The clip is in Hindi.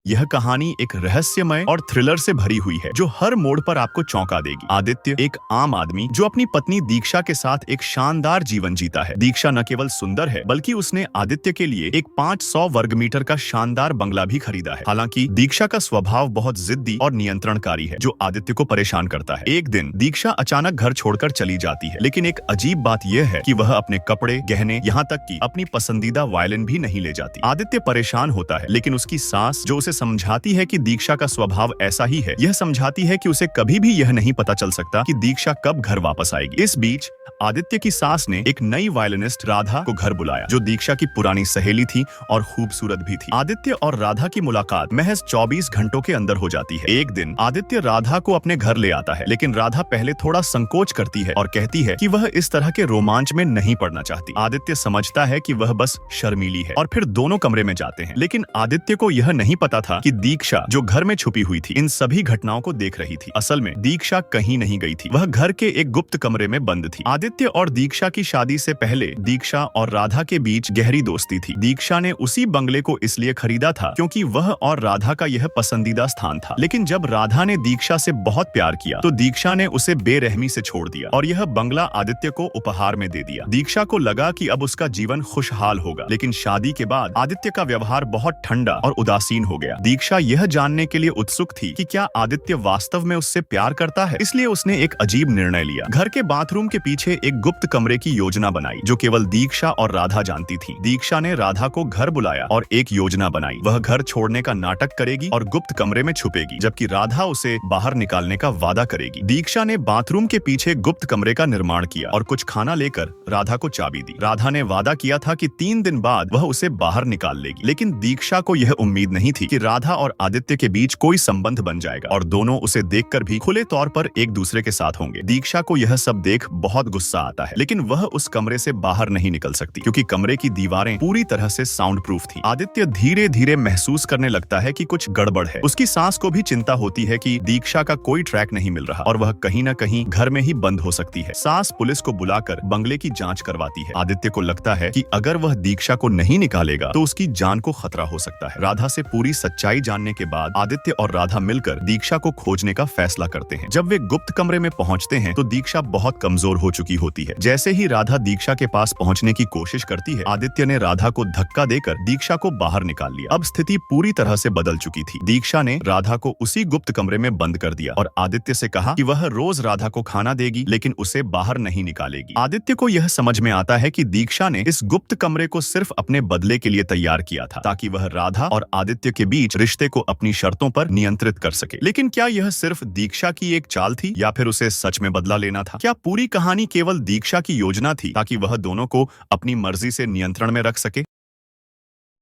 यह कहानी एक रहस्यमय और थ्रिलर से भरी हुई है जो हर मोड़ पर आपको चौंका देगी। आदित्य एक आम आदमी जो अपनी पत्नी दीक्षा के साथ एक शानदार जीवन जीता है। दीक्षा न केवल सुंदर है बल्कि उसने आदित्य के लिए एक 500 वर्ग मीटर का शानदार बंगला भी खरीदा है। हालांकि दीक्षा का स्वभाव बहुत जिद्दी और नियंत्रणकारी है जो आदित्य को परेशान करता है। एक दिन दीक्षा अचानक घर छोड़कर चली जाती है, लेकिन एक अजीब बात यह है कि वह अपने कपड़े, गहने, यहाँ तक कि अपनी पसंदीदा वायलिन भी नहीं ले जाती। आदित्य परेशान होता है, लेकिन उसकी सास जो उसे समझाती है कि दीक्षा का स्वभाव ऐसा ही है, यह समझाती है कि उसे कभी भी यह नहीं पता चल सकता कि दीक्षा कब घर वापस आएगी। इस बीच आदित्य की सास ने एक नई वायलिनिस्ट राधा को घर बुलाया जो दीक्षा की पुरानी सहेली थी और खूबसूरत भी थी। आदित्य और राधा की मुलाकात महज 24 घंटों के अंदर हो जाती है। एक दिन आदित्य राधा को अपने घर ले आता है, लेकिन राधा पहले थोड़ा संकोच करती है और कहती है कि वह इस तरह के रोमांच में नहीं पड़ना चाहती। आदित्य समझता है कि वह बस शर्मीली है और फिर दोनों कमरे में जाते हैं। लेकिन आदित्य को यह नहीं पता था कि दीक्षा जो घर में छुपी हुई थी इन सभी घटनाओं को देख रही थी। असल में दीक्षा कहीं नहीं गई थी, वह घर के एक गुप्त कमरे में बंद थी। आदित्य और दीक्षा की शादी से पहले दीक्षा और राधा के बीच गहरी दोस्ती थी। दीक्षा ने उसी बंगले को इसलिए खरीदा था क्योंकि वह और राधा का यह पसंदीदा स्थान था। लेकिन जब राधा ने दीक्षा से बहुत प्यार किया तो दीक्षा ने उसे बेरहमी से छोड़ दिया और यह बंगला आदित्य को उपहार में दे दिया। दीक्षा को लगा कि अब उसका जीवन खुशहाल होगा, लेकिन शादी के बाद आदित्य का व्यवहार बहुत ठंडा और उदासीन हो गया। दीक्षा यह जानने के लिए उत्सुक थी कि क्या आदित्य वास्तव में उससे प्यार करता है, इसलिए उसने एक अजीब निर्णय लिया। घर के बाथरूम के पीछे एक गुप्त कमरे की योजना बनाई जो केवल दीक्षा और राधा जानती थी। दीक्षा ने राधा को घर बुलाया और एक योजना बनाई। वह घर छोड़ने का नाटक करेगी और गुप्त कमरे में छुपेगी, जबकि राधा उसे बाहर निकालने का वादा करेगी। दीक्षा ने बाथरूम के पीछे गुप्त कमरे का निर्माण किया और कुछ खाना लेकर राधा को चाबी दी। राधा ने वादा किया था कि 3 दिन बाद वह उसे बाहर निकाल लेगी, लेकिन दीक्षा को यह उम्मीद नहीं थी कि राधा और आदित्य के बीच कोई संबंध बन जाएगा और दोनों उसे देखकर भी खुले तौर पर एक दूसरे के साथ होंगे। दीक्षा को यह सब देख बहुत गुस्सा आता है, लेकिन वह उस कमरे से बाहर नहीं निकल सकती क्योंकि कमरे की दीवारें पूरी तरह से साउंड प्रूफ थी। आदित्य धीरे धीरे महसूस करने लगता है कि कुछ गड़बड़ है। उसकी सास को भी चिंता होती है कि दीक्षा का कोई ट्रैक नहीं मिल रहा और वह कहीं न कहीं घर में ही बंद हो सकती है। सास पुलिस को बुलाकर बंगले की जांच करवाती है। आदित्य को लगता है कि अगर वह दीक्षा को नहीं निकालेगा तो उसकी जान को खतरा हो सकता है। राधा से पूरी सच्चाई जानने के बाद आदित्य और राधा मिलकर दीक्षा को खोजने का फैसला करते हैं। जब वे गुप्त कमरे में पहुंचते हैं तो दीक्षा बहुत कमजोर हो चुकी होती है। जैसे ही राधा दीक्षा के पास पहुंचने की कोशिश करती है, आदित्य ने राधा को धक्का देकर दीक्षा को बाहर निकाल लिया। अब स्थिति पूरी तरह से बदल चुकी थी। दीक्षा ने राधा को उसी गुप्त कमरे में बंद कर दिया और आदित्य से कहा कि वह रोज राधा को खाना देगी लेकिन उसे बाहर नहीं निकालेगी। आदित्य को यह समझ में आता है कि दीक्षा ने इस गुप्त कमरे को सिर्फ अपने बदले के लिए तैयार किया था ताकि वह राधा और आदित्य के बीच रिश्ते को अपनी शर्तों पर नियंत्रित कर सके। लेकिन क्या यह सिर्फ दीक्षा की एक चाल थी या फिर उसे सच में बदला लेना था? क्या पूरी कहानी केवल दीक्षा की योजना थी ताकि वह दोनों को अपनी मर्जी से नियंत्रण में रख सके?